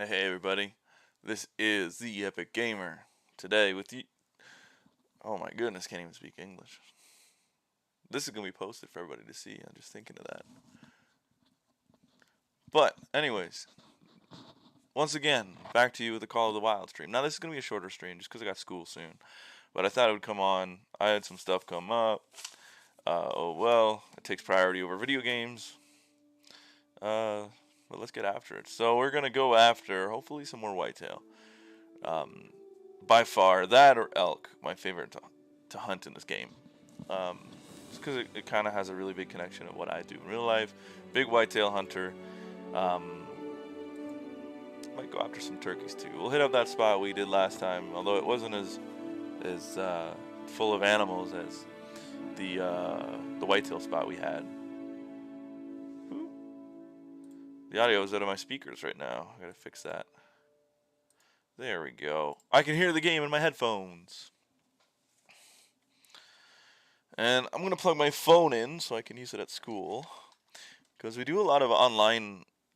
Hey everybody, this is the Epic Gamer. Today with you. Oh my goodness, can't even speak English. This is gonna be posted for everybody to see. I'm just thinking of that. But anyways, once again, back to you with the Call of the Wild stream. Now this is gonna be a shorter stream just because I got school soon. But I thought it would come on. I had some stuff come up. Oh well, it takes priority over video games. But let's get after it. So we're gonna go after hopefully some more whitetail. Um, by far that or elk, my favorite to hunt in this game. Just because it kind of has a really big connection to what I do in real life. Big whitetail hunter. Um, might go after some turkeys too. We'll hit up that spot we did last time, although it wasn't as full of animals as the whitetail spot we had. Ooh. The audio is out of my speakers right now. I gotta fix that. There we go. I can hear the game in my headphones. And I'm going to plug my phone in so I can use it at school. Because we do a lot of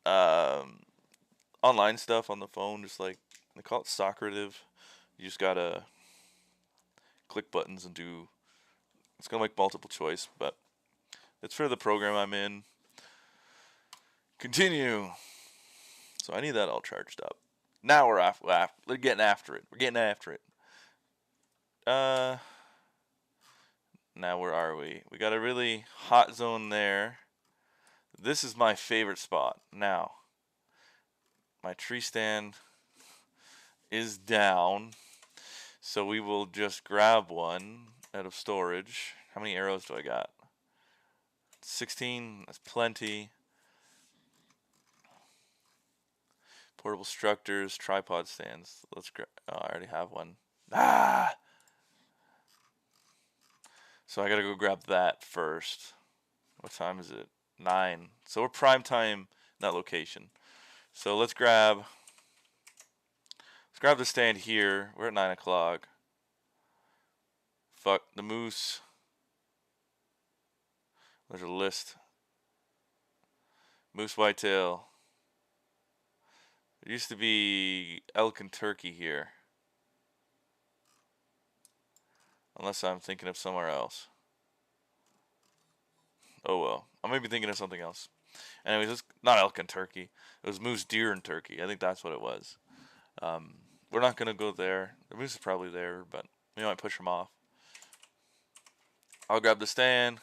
um, online stuff on the phone, just like they call it Socrative. You just got to click buttons and do. It's going to make multiple choice, but it's for the program I'm in. Continue. So I need that all charged up. Now we're getting after it. We're getting after it. Uh, now where are we? We got a really hot zone there. This is my favorite spot. Now, my tree stand is down, so we will just grab one out of storage. How many arrows do I got? 16. That's plenty. Portable structures, tripod stands. Let's grab. Oh, I already have one. Ah! So I gotta go grab that first. What time is it? 9. So we're prime time in that location. So let's grab the stand here. We're at 9 o'clock. Fuck the moose. There's a list. Moose whitetail. There used to be elk and turkey here. Unless I'm thinking of somewhere else. Oh well. I may be thinking of something else. Anyways, it's not elk and turkey. It was moose, deer, and turkey. I think that's what it was. We're not going to go there. The moose is probably there, but we might push them off. I'll grab the stand.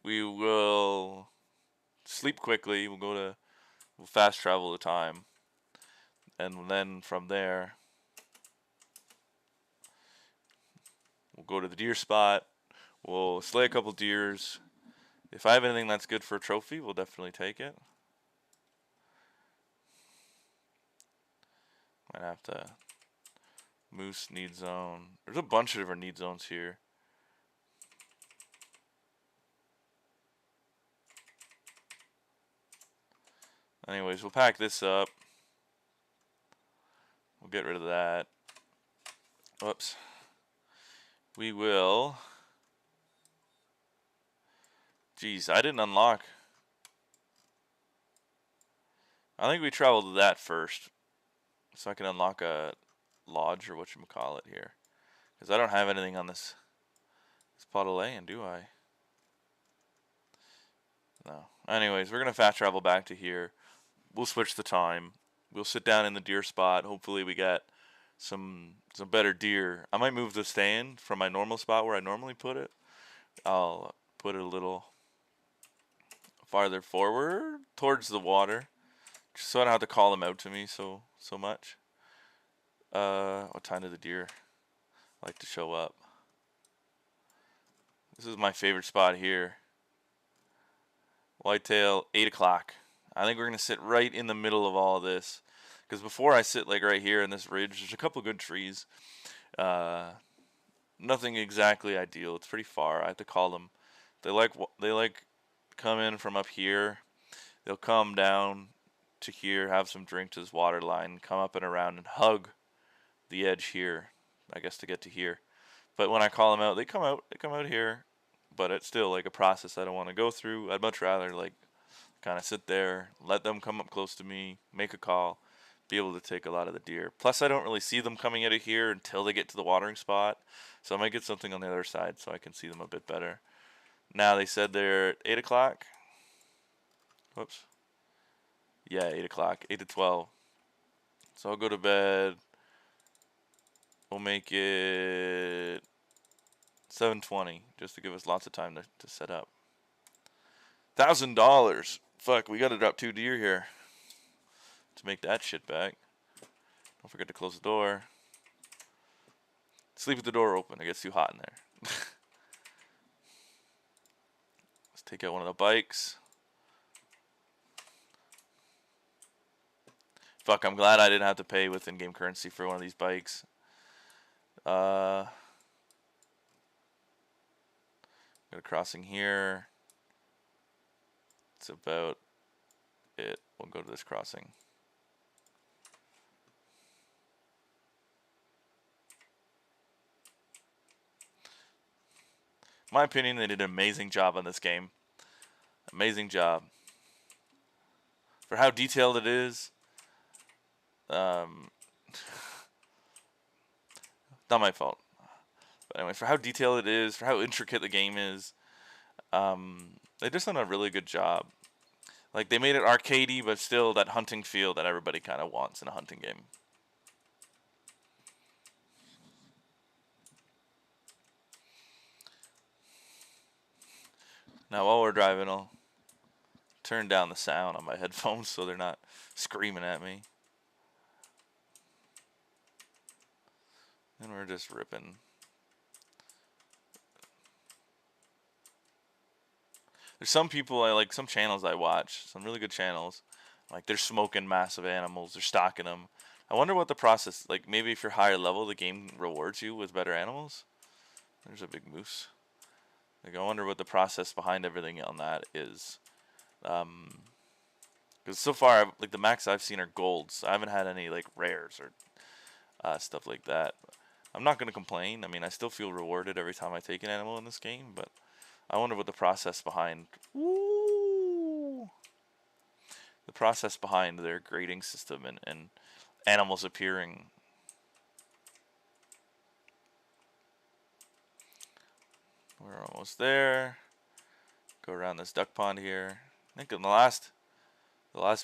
We will sleep quickly. We'll fast travel the time. And then from there, we'll go to the deer spot. We'll slay a couple deers. If I have anything that's good for a trophy, we'll definitely take it. Might have to. Moose need zone. There's a bunch of different need zones here. Anyways, we'll pack this up. We'll get rid of that. Whoops. We will. Geez, I didn't unlock. I think we traveled to that first. So I can unlock a lodge or whatchamacallit here. Because I don't have anything on this pot of land, do I? No. Anyways, we're going to fast travel back to here. We'll switch the time. We'll sit down in the deer spot. Hopefully we get some better deer. I might move the stand from my normal spot where I normally put it. I'll put it a little farther forward towards the water, just so I don't have to call them out to me so much. What time do the deer like to show up? This is my favorite spot here. Whitetail, 8 o'clock. I think we're going to sit right in the middle of all of this. Because before I sit like right here in this ridge, there's a couple good trees. Nothing exactly ideal. It's pretty far. I have to call them. They like come in from up here. They'll come down to here, have some drink to this water line, come up and around and hug the edge here, I guess, to get to here. But when I call them out, they come out. They come out here. But it's still like a process I don't want to go through. I'd much rather like kind of sit there, let them come up close to me, make a call, be able to take a lot of the deer. Plus, I don't really see them coming out of here until they get to the watering spot. So I might get something on the other side so I can see them a bit better. Now, they said they're at 8 o'clock. Whoops. Yeah, 8 o'clock. 8 to 12. So I'll go to bed. We'll make it 7:20 just to give us lots of time to set up. $1,000. Fuck, we gotta drop 2 deer here to make that shit back. Don't forget to close the door. Sleep with the door open. It gets too hot in there. Let's take out one of the bikes. Fuck, I'm glad I didn't have to pay with in-game currency for one of these bikes. Got a crossing here. That's about it. We'll go to this crossing. In my opinion, they did an amazing job on this game. Amazing job. For how detailed it is. Not my fault. But anyway, for how detailed it is, for how intricate the game is, they just done a really good job. Like, they made it arcadey, but still that hunting feel that everybody kind of wants in a hunting game. Now, while we're driving, I'll turn down the sound on my headphones so they're not screaming at me. And we're just ripping. There's some people I like, some channels I watch, some really good channels. Like, they're smoking massive animals, they're stocking them. I wonder what the process, like, maybe if you're higher level, the game rewards you with better animals. There's a big moose. Like, I wonder what the process behind everything on that is. Because so far, like, the max I've seen are golds. I haven't had any, like, rares or stuff like that. I'm not going to complain. I mean, I still feel rewarded every time I take an animal in this game, but I wonder what the process behind... Woo! The process behind their grading system and animals appearing. We're almost there. Go around this duck pond here. I think in the last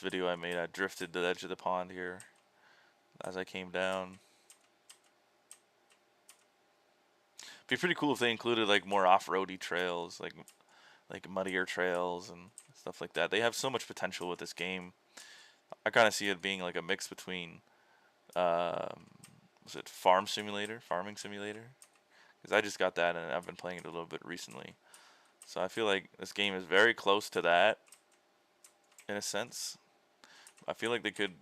video I made, I drifted to the edge of the pond here as I came down. Be pretty cool if they included like more off-roady trails, like muddier trails and stuff like that. They have so much potential with this game. I kind of see it being like a mix between, was it farming simulator? Because I just got that and I've been playing it a little bit recently. So I feel like this game is very close to that, in a sense. I feel like they could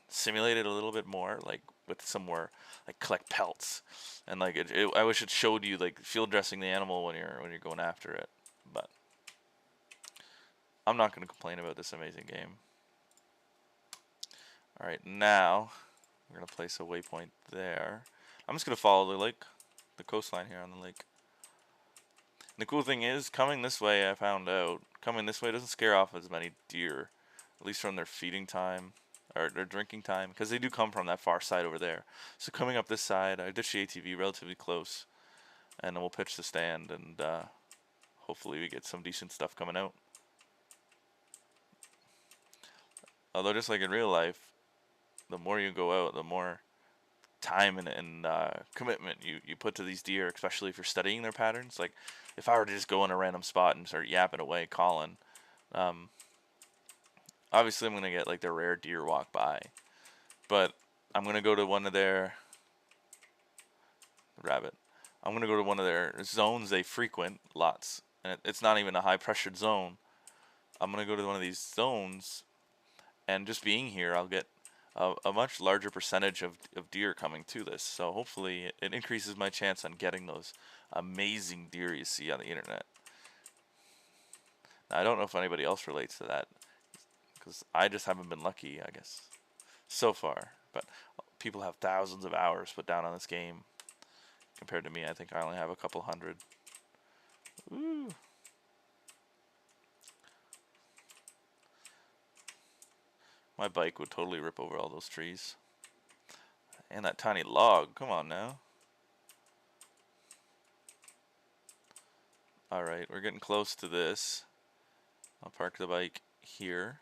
simulate it a little bit more, like with some more, like collect pelts, and like I wish it showed you like field dressing the animal when you're going after it. But I'm not going to complain about this amazing game. All right, now we're gonna place a waypoint there. I'm just gonna follow the lake, the coastline here on the lake. And the cool thing is, coming this way, I found out, coming this way doesn't scare off as many deer, at least from their feeding time, or their drinking time, because they do come from that far side over there. So coming up this side, I ditched the ATV relatively close, and then we'll pitch the stand, and hopefully we get some decent stuff coming out. Although just like in real life, the more you go out, the more time and commitment you put to these deer, especially if you're studying their patterns. Like, if I were to just go in a random spot and start yapping away, calling, obviously I'm going to get like the rare deer walk by, but I'm going to go to one of their I'm going to go to one of their zones they frequent lots, and it's not even a high pressured zone. I'm going to go to one of these zones, and just being here, I'll get a much larger percentage of deer coming to this. So hopefully it increases my chance on getting those amazing deer you see on the internet. Now, I don't know if anybody else relates to that, because I just haven't been lucky, I guess, so far. But people have thousands of hours put down on this game. Compared to me, I think I only have a couple hundred. Woo! My bike would totally rip over all those trees. And that tiny log. Come on now. Alright, we're getting close to this. I'll park the bike here.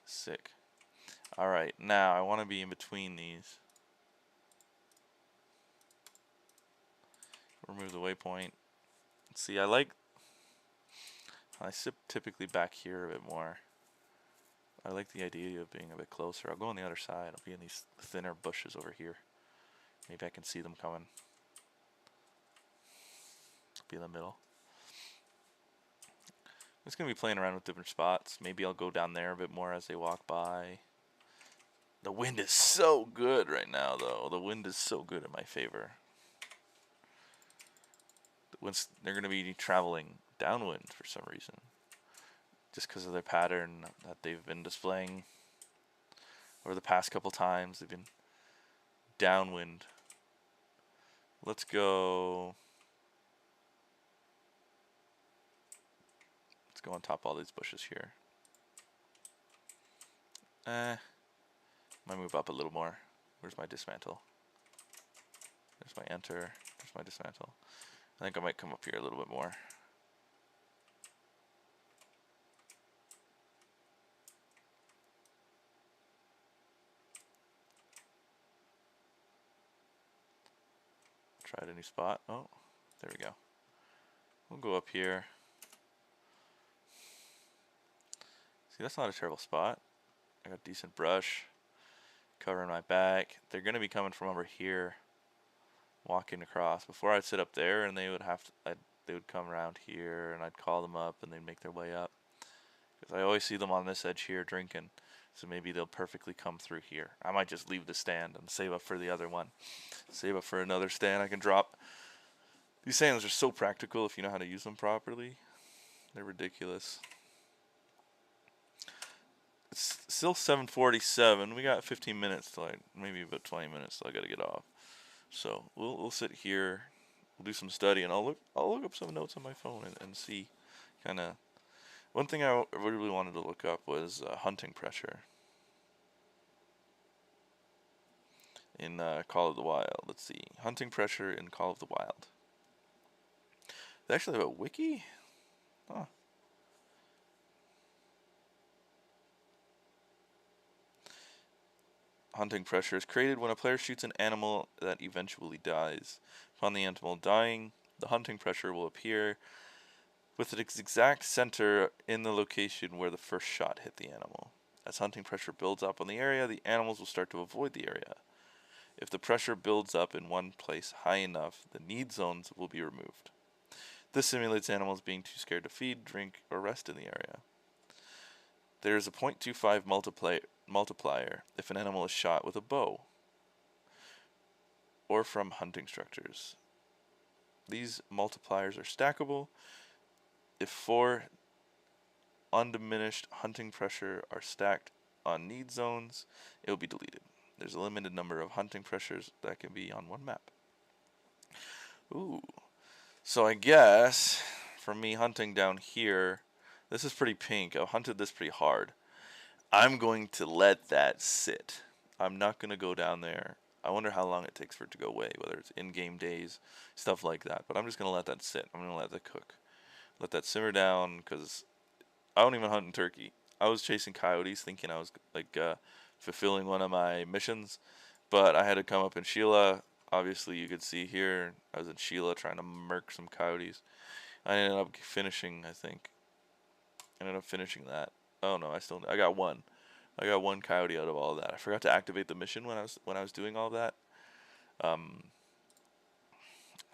Sick. Alright, now I want to be in between these. Remove the waypoint. See, I sit typically back here a bit more. I like the idea of being a bit closer. I'll go on the other side. I'll be in these thinner bushes over here. Maybe I can see them coming. Be in the middle. I'm just going to be playing around with different spots. Maybe I'll go down there a bit more as they walk by. The wind is so good right now, though. The wind is so good in my favor. They're going to be traveling downwind for some reason. Just because of their pattern that they've been displaying over the past couple times. They've been downwind. Let's go. Let's go on top of all these bushes here. Might move up a little more. Where's my dismantle? There's my enter. There's my dismantle. I think I might come up here a little bit more. Try a new spot. Oh, there we go. We'll go up here. See, that's not a terrible spot. I got decent brush covering my back. They're going to be coming from over here, walking across. Before I'd sit up there, and they would they would come around here, and I'd call them up, and they'd make their way up. Because I always see them on this edge here drinking, so maybe they'll perfectly come through here. I might just leave the stand and save up for the other one. Save up for another stand I can drop. These stands are so practical if you know how to use them properly. They're ridiculous. It's still 7:47. We got 15 minutes till maybe about 20 minutes till I gotta get off. So we'll sit here. We'll do some study, and I'll look up some notes on my phone and see kind of. One thing I really wanted to look up was hunting pressure in Call of the Wild. Let's see, hunting pressure in Call of the Wild. They actually have a wiki? Huh. Hunting pressure is created when a player shoots an animal that eventually dies. Upon the animal dying, the hunting pressure will appear with its exact center in the location where the first shot hit the animal. As hunting pressure builds up on the area, the animals will start to avoid the area. If the pressure builds up in one place high enough, the need zones will be removed. This simulates animals being too scared to feed, drink, or rest in the area. There is a 0.25 multiplier if an animal is shot with a bow or from hunting structures. These multipliers are stackable. If 4 undiminished hunting pressure are stacked on need zones, it will be deleted. There's a limited number of hunting pressures that can be on one map. Ooh. So I guess for me hunting down here, this is pretty pink. I've hunted this pretty hard. I'm going to let that sit. I'm not going to go down there. I wonder how long it takes for it to go away, whether it's in-game days, stuff like that. But I'm just going to let that sit. I'm going to let that cook. Let that simmer down, because I don't even hunt in Turkey. I was chasing coyotes thinking I was like fulfilling one of my missions, but I had to come up in Sheila. Obviously you could see here I was in Sheila trying to murk some coyotes. I ended up finishing, I think. Ended up finishing that. Oh no, I got one. I got one coyote out of all of that. I forgot to activate the mission when I was doing all that. I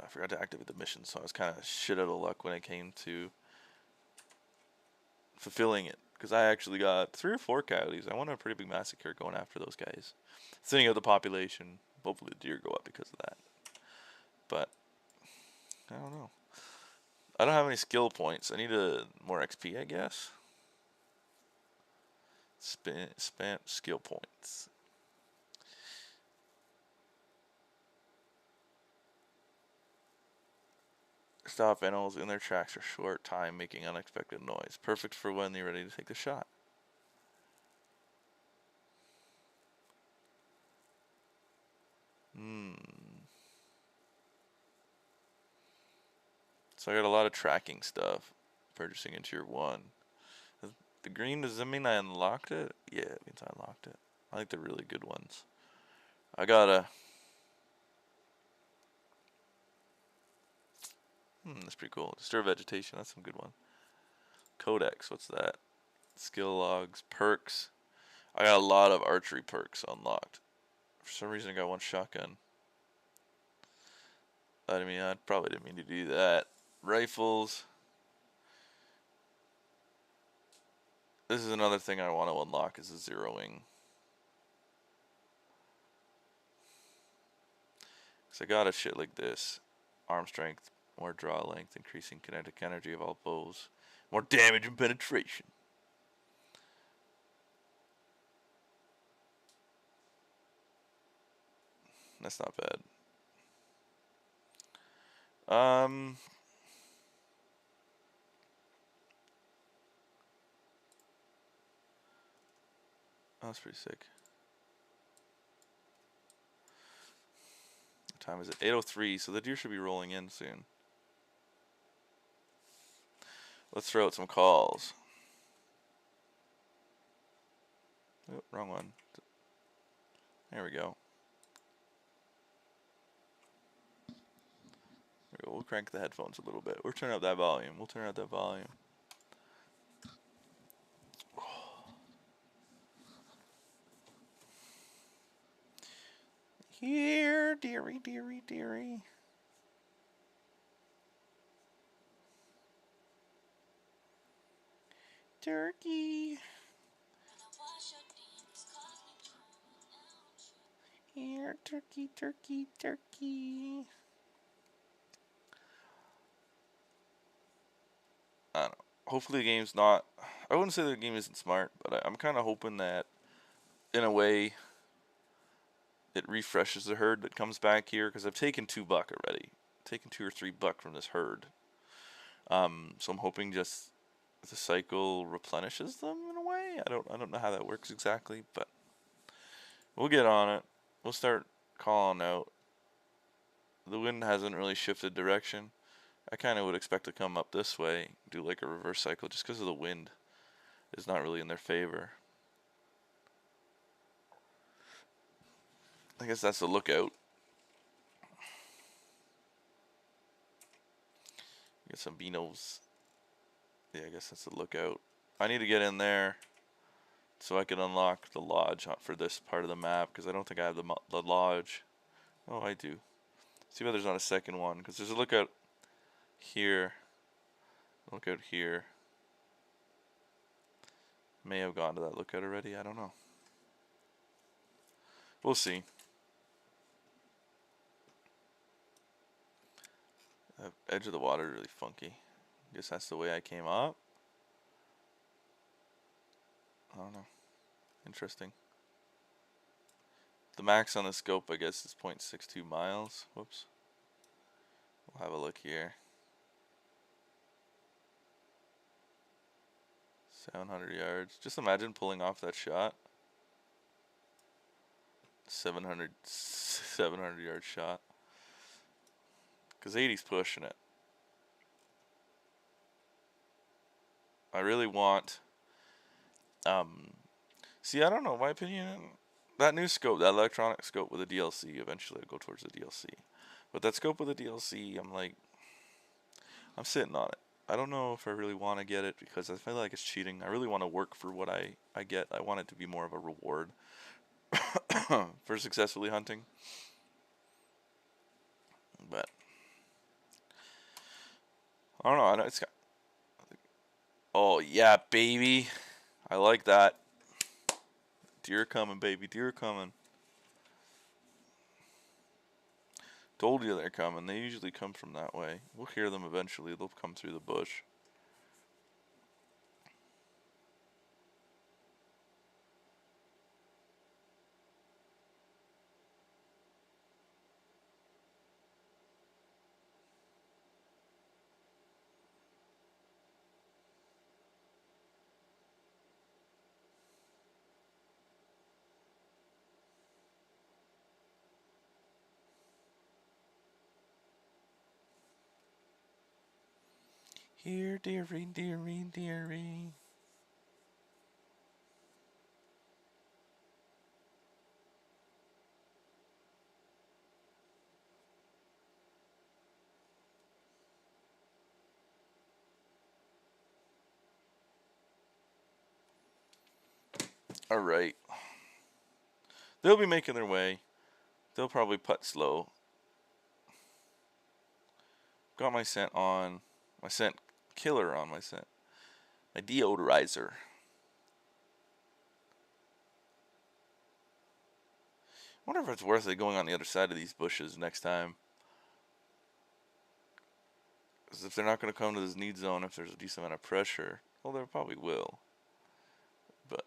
forgot to activate the mission, so I was kind of shit out of luck when it came to fulfilling it. Because I actually got 3 or 4 coyotes. I won a pretty big massacre going after those guys. Thinning out the population. Hopefully the deer go up because of that. But, I don't know. I don't have any skill points. I need more XP, I guess. Spam skill points. Stop animals in their tracks for short time, making unexpected noise. Perfect for when they're ready to take the shot. So I got a lot of tracking stuff. Purchasing in tier 1. The green, does that mean I unlocked it? Yeah, it means I unlocked it. I like the really good ones. I got a... that's pretty cool. Disturb vegetation, that's some good one. Codex, what's that? Skill logs, perks. I got a lot of archery perks unlocked. For some reason I got one shotgun. I probably didn't mean to do that. Rifles. This is another thing I want to unlock, is the zeroing. Because I got a shit like this. Arm strength, more draw length, increasing kinetic energy of all bows. More damage and penetration. That's not bad. Oh, that's pretty sick. What time is it? 8:03, so the deer should be rolling in soon. Let's throw out some calls. Oh, wrong one. There we go. We'll crank the headphones a little bit. We'll turn up that volume. Here, dearie, dearie, dearie. Turkey. Here, turkey, turkey, turkey. I don't know. Hopefully the game's not... I wouldn't say the game isn't smart, but I'm kind of hoping that, in a way, it refreshes the herd that comes back here, because I've taken 2 buck already. I've taken 2 or 3 buck from this herd. So I'm hoping just the cycle replenishes them in a way. I don't know how that works exactly, but we'll get on it. We'll start calling out. The wind hasn't really shifted direction. I kind of would expect to come up this way, do like a reverse cycle, just because of the wind is not really in their favor. I guess that's the lookout. Get some beanos. Yeah, I guess that's the lookout. I need to get in there so I can unlock the lodge for this part of the map, because I don't think I have the lodge. Oh, I do. See why there's not a second one, because there's a lookout here. Lookout here. May have gone to that lookout already. I don't know. We'll see. The edge of the water is really funky. Guess that's the way I came up. I don't know. Interesting. The max on the scope, I guess, is 0.62 miles. Whoops. We'll have a look here. 700 yards. Just imagine pulling off that shot. 700 yard shot. Because 80's pushing it. I really want... see, I don't know, my opinion... That new scope, that electronic scope with the DLC, eventually I'll go towards the DLC. But that scope with the DLC, I'm sitting on it. I don't know if I really want to get it, because I feel like it's cheating. I really want to work for what I get. I want it to be more of a reward for successfully hunting. But I don't know. I know it's got... Oh yeah, baby. I like that. Deer coming, baby. Deer coming. Told you they're coming. They usually come from that way. We'll hear them eventually. They'll come through the bush. Here, dearie, dearie, dearie. All right. They'll be making their way. They'll probably putt slow. Got my scent on. My scent killer on my scent. My deodorizer. I wonder if it's worth it going on the other side of these bushes next time. Because if they're not going to come to this need zone, if there's a decent amount of pressure, well, there probably will. But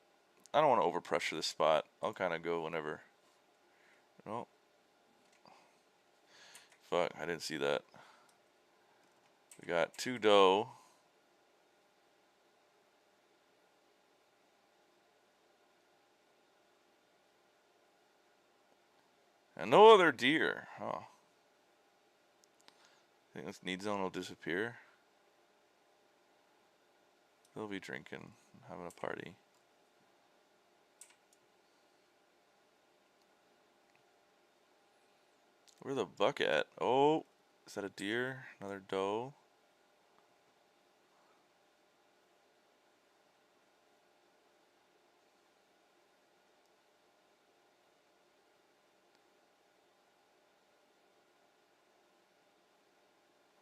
I don't want to overpressure this spot. I'll kind of go whenever. Oh. Fuck, I didn't see that. We got 2 doe. And no other deer. Oh. I think this need zone will disappear. They'll be drinking, having a party. Where's the buck at? Oh, is that a deer? Another doe?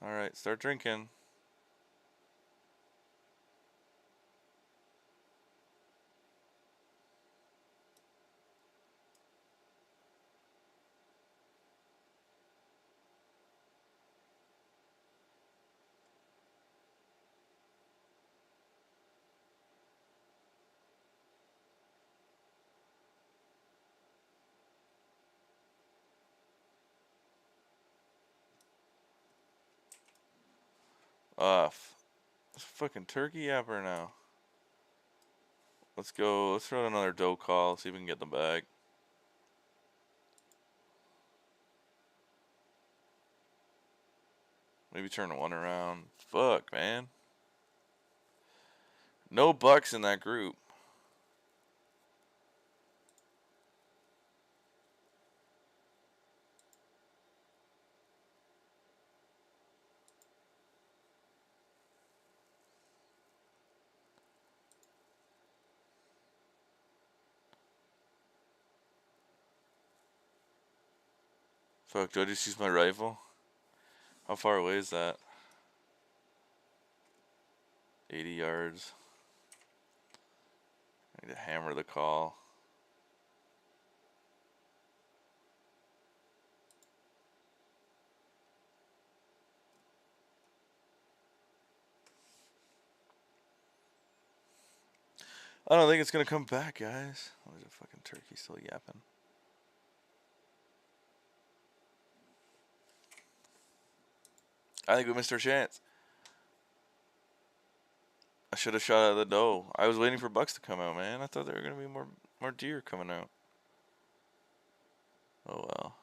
Alright, start drinking. Fucking turkey yapper now. Let's go. Let's throw another doe call. See if we can get them back. Maybe turn one around. Fuck, man. No bucks in that group. Fuck, do I just use my rifle? How far away is that? 80 yards. I need to hammer the call. I don't think it's gonna come back, guys. Oh, there's a fucking turkey still yapping. I think we missed our chance. I should have shot at the doe. I was waiting for bucks to come out, man. I thought there were gonna be more deer coming out. Oh well.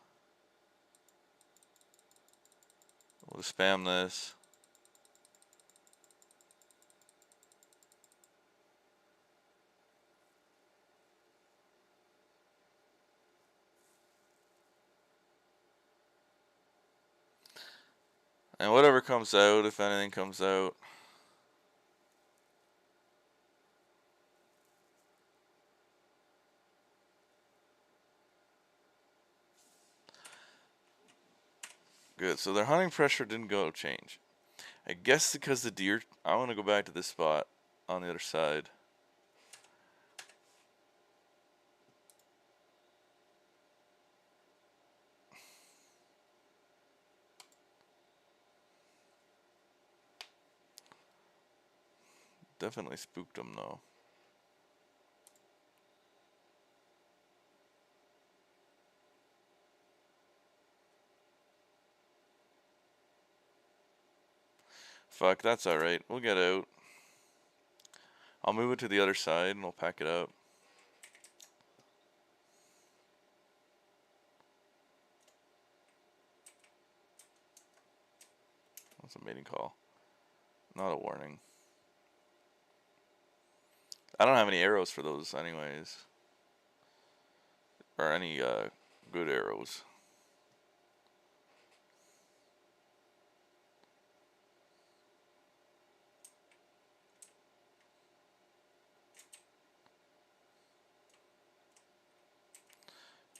We'll spam this. And whatever comes out, if anything comes out. Good, so their hunting pressure didn't go change. I guess because the deer, I want to go back to this spot on the other side. Definitely spooked them though. Fuck, that's alright. We'll get out. I'll move it to the other side and we'll pack it up. That's a mating call. Not a warning. I don't have any arrows for those anyways. Or any good arrows.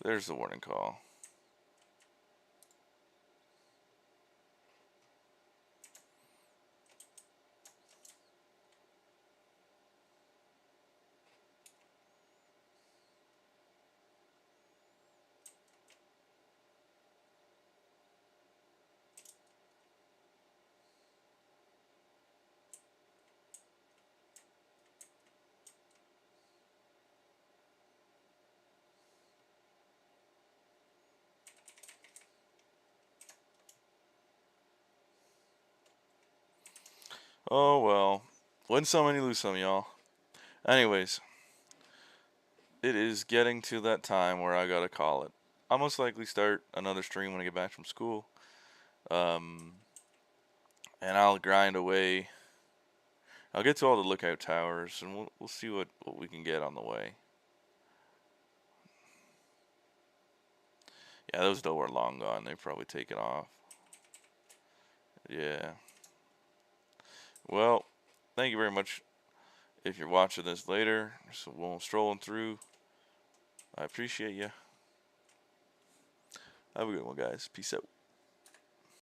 There's the warning call. Oh well. Win some and you lose some, y'all. Anyways, it is getting to that time where I gotta call it. I'll most likely start another stream when I get back from school. Um, and I'll grind away. I'll get to all the lookout towers, and we'll see what we can get on the way. Yeah, those though are long gone. They've probably taken off. Yeah. Well, thank you very much. If you're watching this later, so we'll strolling through. I appreciate you. Have a good one, guys. Peace out.